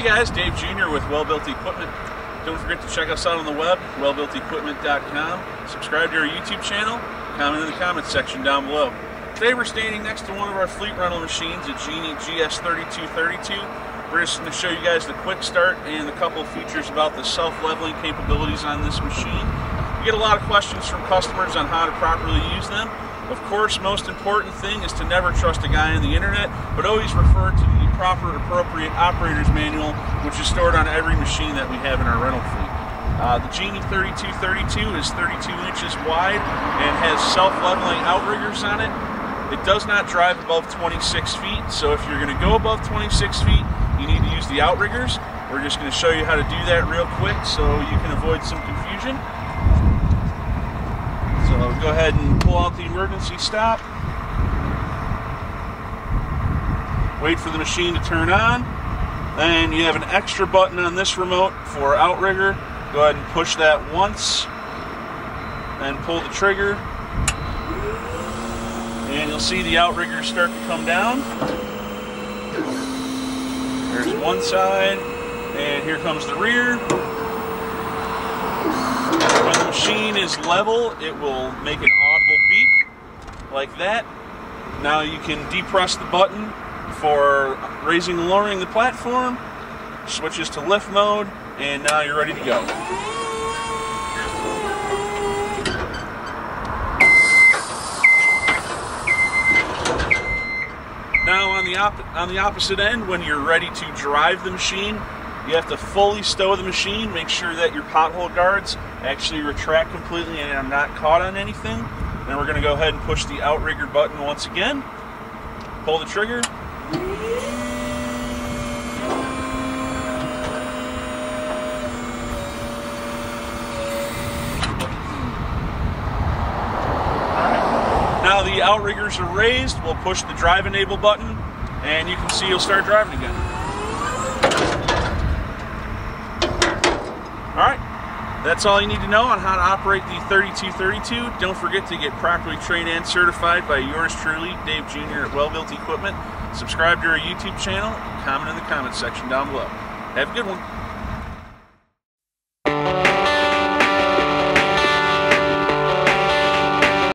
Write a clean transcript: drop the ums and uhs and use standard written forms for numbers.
guys, Dave Jr. with Wellbuilt Equipment. Don't forget to check us out on the web, wellbuiltequipment.com. Subscribe to our YouTube channel, comment in the comments section down below. Today we're standing next to one of our fleet rental machines, a Genie GS-3232. We're just going to show you guys the quick start and a couple of features about the self-leveling capabilities on this machine. We get a lot of questions from customers on how to properly use them. Of course, most important thing is to never trust a guy on the internet, but always refer to the proper, appropriate operator's manual, which is stored on every machine that we have in our rental fleet. The Genie 3232 is 32 inches wide and has self-leveling outriggers on it. It does not drive above 26 feet, so if you're going to go above 26 feet, you need to use the outriggers. We're just going to show you how to do that real quick so you can avoid some confusion. So go ahead and pull out the emergency stop. Wait for the machine to turn on. Then you have an extra button on this remote for outrigger. Go ahead and push that once. Then pull the trigger. And you'll see the outriggers start to come down. There's one side, and here comes the rear. When the machine is level, it will make an audible beep, like that. Now you can depress the button for raising and lowering the platform. Switches to lift mode, and now you're ready to go. Now on the opposite end, when you're ready to drive the machine, you have to fully stow the machine, make sure that your pothole guards actually retract completely and are not caught on anything. Then we're going to go ahead and push the outrigger button once again. Pull the trigger. Now the outriggers are raised, we'll push the drive enable button, and you can see you'll start driving again. Alright, that's all you need to know on how to operate the 3232. Don't forget to get properly trained and certified by yours truly, Dave Jr. at Wellbuilt Equipment. Subscribe to our YouTube channel, comment in the comments section down below. Have a good one.